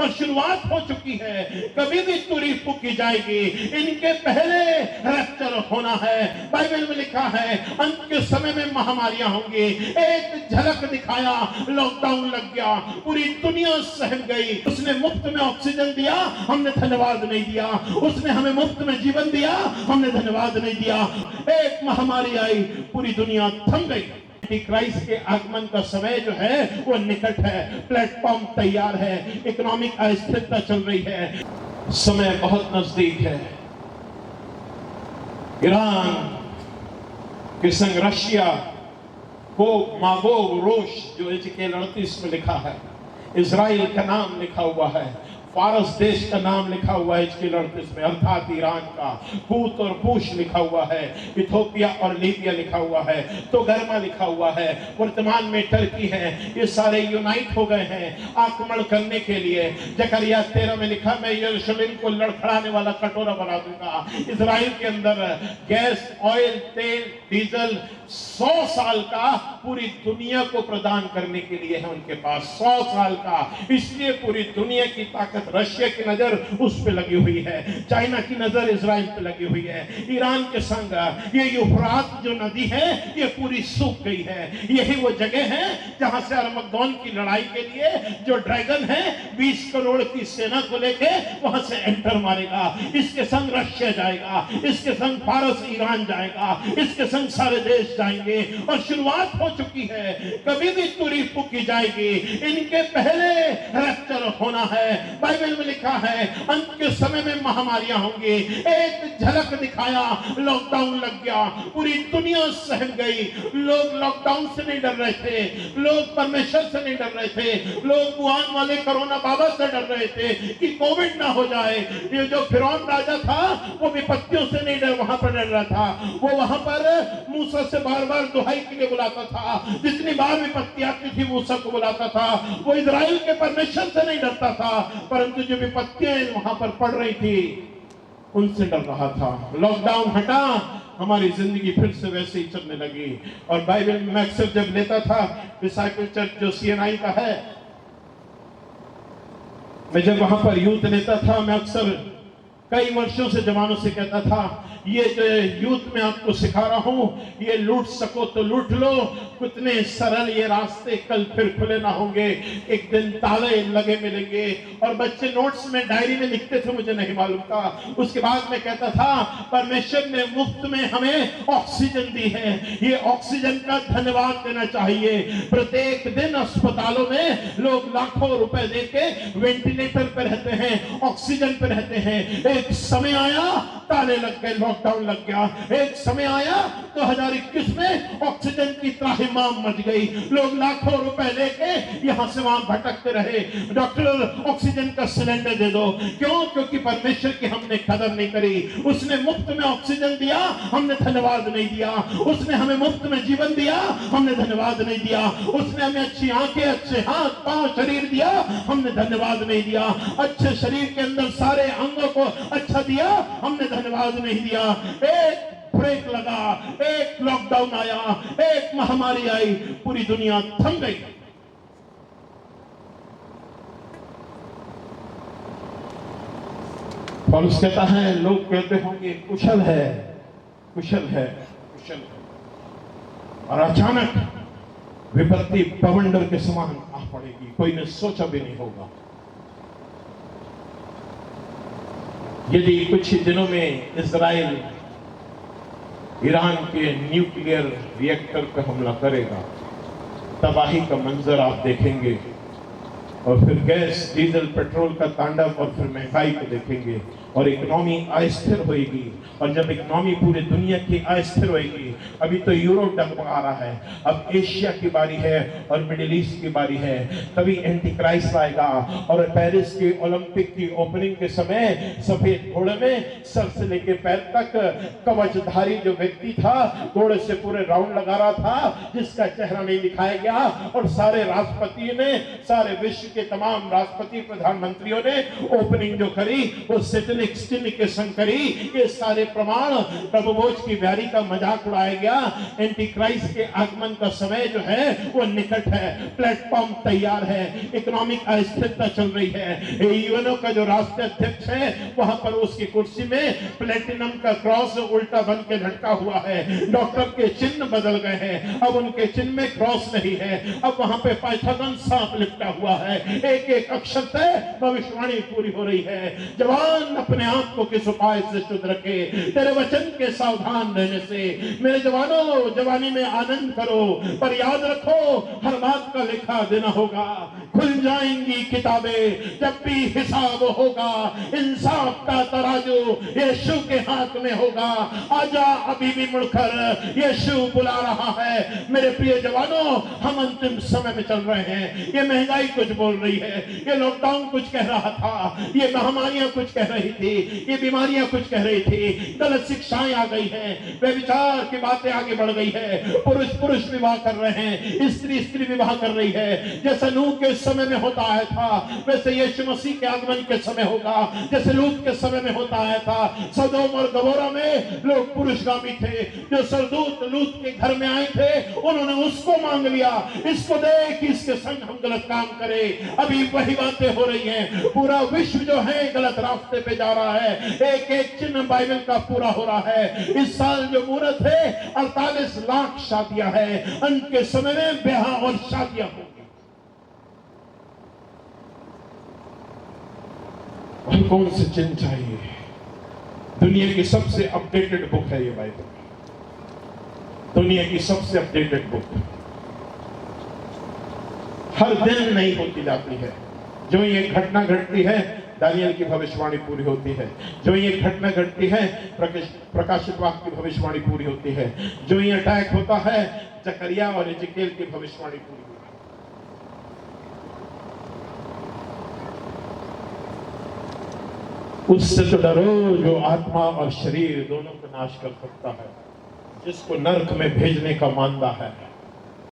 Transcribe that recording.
और शुरुआत हो चुकी है, कभी भी तुरी फूकी जाएगी। इनके पहले रैप्चर होना है। बाइबल में लिखा है अंत के समय में महामारियां होंगी। एक झलक दिखाया, लॉकडाउन लग गया, पूरी दुनिया सहम गई। उसने मुफ्त में ऑक्सीजन दिया, हमने धन्यवाद नहीं दिया। उसने हमें मुफ्त में जीवन दिया, हमने धन्यवाद नहीं दिया। एक महामारी आई, पूरी दुनिया थम गई। क्राइस्ट के आगमन का समय जो है वो निकट है। प्लेटफॉर्म तैयार है, इकोनॉमिक अस्थिरता चल रही है, समय बहुत नजदीक है। ईरान के संग रशिया को मागोग रोश जो एजिकेल 38 में लिखा है, इजराइल का नाम लिखा हुआ है, फारस देश का नाम लिखा हुआ है एजिकेल 38 में, अर्थात ईरान का। कूत और पूश लिखा हुआ है, इथोपिया और लीबिया लिखा हुआ है, तो गर्मा लिखा हुआ है, वर्तमान में टर्की है। ये सारे यूनाइट हो गए हैं आक्रमण करने के लिए। जकरिया 13 में लिखा, मैं यरूशलेम को लड़खड़ाने वाला कटोरा बना दूंगा। इजराइल के अंदर गैस, ऑयल, तेल, डीजल 100 साल का पूरी दुनिया को प्रदान करने के लिए है उनके पास, 100 साल का। इसलिए पूरी दुनिया की ताकत, रशिया की नजर उस पे लगी हुई है, चाइना की नजर इजराइल पे लगी हुई है। ईरान के संग ये यूफ्रात जो नदी है ये पूरी सूख गई है। यही वो जगह है जहां से अरमगदोन की लड़ाई के लिए जो ड्रैगन है 20 करोड़ की सेना को लेके वहां से एंटर मारेगा। इसके संग रशिया जाएगा, इसके संग फारस ईरान जाएगा, इसके संग सारे देश जाएंगे। और शुरुआत हो चुकी है, कभी भी तुरी फूकी जाएगी। इनके पहले रैप्चर होना है। बाइबल में लिखा है अंत के समय में महामारियां होंगी। एक झलक दिखाया, लॉकडाउन लग गया, पूरी दुनिया सहम गई। लोग लॉकडाउन से नहीं डर रहे थे, लोग परमेश्वर से नहीं डर रहे थे, लोग वुहान वाले कोरोना बाबा से डर रहे थे कि कोविड ना हो जाए। ये जो फिरौन राजा था वो विपत्तियों से नहीं डर वहां पर डर रहा था। वो वहां पर मूसा से बार बार दुहाई के लिए बुलाता था, जितनी बार विपत्ति आती थी मूसा को बुलाता था। वो इजराइल के परमेश्वर से नहीं डरता था, परंतु जो विपत्तियां वहां पर पड़ रही थी उनसे डर रहा था। लॉकडाउन हटा, हमारी जिंदगी फिर से वैसे ही चलने लगी। और बाइबल में अक्सर जब लेता था, डिसाइपल चर्च जो CNI का है, मैं जब वहां पर यूथ लेता था, मैं अक्सर कई वर्षों से जवानों से कहता था, ये जो यूथ में आपको सिखा रहा हूं, ये लूट सको तो लूट लो, कितने सरल ये रास्ते कल फिर खुले ना होंगे, एक दिन ताले लगे मिलेंगे। और बच्चे नोट्स में, डायरी में लिखते थे, मुझे नहीं मालूम था। उसके बाद मैं कहता था, परमेश्वर ने मुफ्त में हमें ऑक्सीजन दी है, ये ऑक्सीजन का धन्यवाद देना चाहिए। प्रत्येक दिन अस्पतालों में लोग लाखों रुपए देके वेंटिलेटर पे रहते हैं, ऑक्सीजन पे रहते हैं। एक समय आया ताले लग गए, लॉकडाउन लग गया। एक समय आया 2021 में ऑक्सीजन की त्राहिमाम मच गई। लोग लाखों रुपए लेके यहां से वहां भटकते रहे, डॉक्टर ऑक्सीजन का सिलेंडर दे दो। क्यों? क्योंकि परमेश्वर की हमने कदर नहीं करी। उसने मुफ्त में ऑक्सीजन दिया, हमने धन्यवाद नहीं दिया। उसने हमें मुफ्त में जीवन दिया, हमने धन्यवाद नहीं दिया। उसने हमें अच्छी आंखें, अच्छे हाथ, पांव, शरीर दिया, हमने धन्यवाद नहीं दिया। अच्छे शरीर के अंदर सारे अंगों को अच्छा दिया, हमने धन्यवाद नहीं दिया। एक ब्रेक लगा, एक लॉकडाउन आया, एक महामारी आई, पूरी दुनिया थम गई। पौलुस कहता है, लोग कहते होंगे कुशल है, कुशल है, कुशल है, और अचानक विपत्ति बवंडर के समान आ पड़ेगी, कोई ने सोचा भी नहीं होगा। यदि कुछ ही दिनों में इजराइल ईरान के न्यूक्लियर रिएक्टर पर हमला करेगा, तबाही का मंजर आप देखेंगे। और फिर गैस, डीजल, पेट्रोल का तांडव, और फिर महंगाई को देखेंगे, और इकोनॉमी अस्थिर होगी। और जब इकोनॉमी पूरी दुनिया की अस्थिर होगी, अभी तो यूरोप डगमगा रहा है, अब एशिया की बारी है और मिडिल ईस्ट की बारी है। तभी एंटी क्राइस्ट आएगा। और पेरिस की ओलंपिक की ओपनिंग के समय सफेद घोड़े में सर से लेके पैर तक कवचधारी जो व्यक्ति था, घोड़े से पूरे राउंड लगा रहा था, जिसका चेहरा नहीं दिखाया गया। और सारे राष्ट्रपति ने, सारे विश्व के तमाम राष्ट्रपति, प्रधानमंत्रियों ने ओपनिंग जो करी, वो सिडनी फिलिस्तीन के संग करी। ये सारे प्रमाण प्रभु भोज की ब्यारी का मजाक उड़ाया गया। एंटी क्राइस्ट के आगमन का समय जो है वो निकट है, प्लेटफॉर्म तैयार है, इकोनॉमिक अस्थिरता चल रही है। यूएनओ का जो राष्ट्रीय अध्यक्ष है वहां पर उसकी कुर्सी में प्लेटिनम का क्रॉस उल्टा बन के लटका हुआ है। डॉक्टर के चिन्ह बदल गए हैं, अब उनके चिन्ह में क्रॉस नहीं है, अब वहां पे पाइथागोरस सांप लिपटा हुआ है। एक एक अक्षर से भविष्यवाणी पूरी हो रही है। जवान अपने आप को किस उपाय से शुद्ध रखे, तेरे वचन के सावधान रहने से। मेरे जवानों, जवानी में आनंद करो, पर याद रखो हर बात का लेखा देना होगा। खुल जाएंगी किताबें जब भी हिसाब होगा, इंसाफ का तराजू यीशु के हाथ में होगा। आजा अभी भी मुड़कर, यीशु बुला रहा है। मेरे प्रिय जवानों, हम अंतिम समय में चल रहे हैं। ये महंगाई कुछ बोल रही है, ये लॉकडाउन कुछ कह रहा था, ये महामारियां कुछ कह रही थी, ये बीमारियां कुछ कह रही थी, गलत शिक्षाएं आ गई हैं, व्यभिचार की बातें आगे बढ़ गई है, पुरुष पुरुष विवाह कर रहे हैं, स्त्री स्त्री विवाह कर रही है। जैसा नूह के समय में होता आया था वैसे यीशु मसीह के आगमन के समय होगा। जैसे लूत के समय में होता आया था, सदोम और गमोरा में लोग पुरुषगामी थे। जो सरदूत लूत के घर में आए थे उन्होंने उसको मांग लिया, इसको देख इसके संग हम गलत काम करें। अभी वही बातें हो रही हैं। पूरा विश्व जो है गलत रास्ते पे जा रहा है। एक एक चिन्ह बाइबल का पूरा हो रहा है। इस साल जो मुहूर्त है 48 लाख शादियां है। अंत के समय में ब्याह और शादियां होंगी। और कौन से चिन्ह चाहिए? दुनिया की सबसे अपडेटेड बुक है ये बाइबल, दुनिया की सबसे अपडेटेड बुक। हर दिन नई होती जाती है। जो ये घटना घटती है दानियल की भविष्यवाणी पूरी होती है। जो ये घटना घटती है प्रकाशित वाक्य की भविष्यवाणी पूरी होती है। जो ये अटैक होता है जकरिया और एजेकिएल की भविष्यवाणी पूरी होती है। उससे तो डरो जो आत्मा और शरीर दोनों को नाश कर सकता है, जिसको नरक में भेजने का मानता है।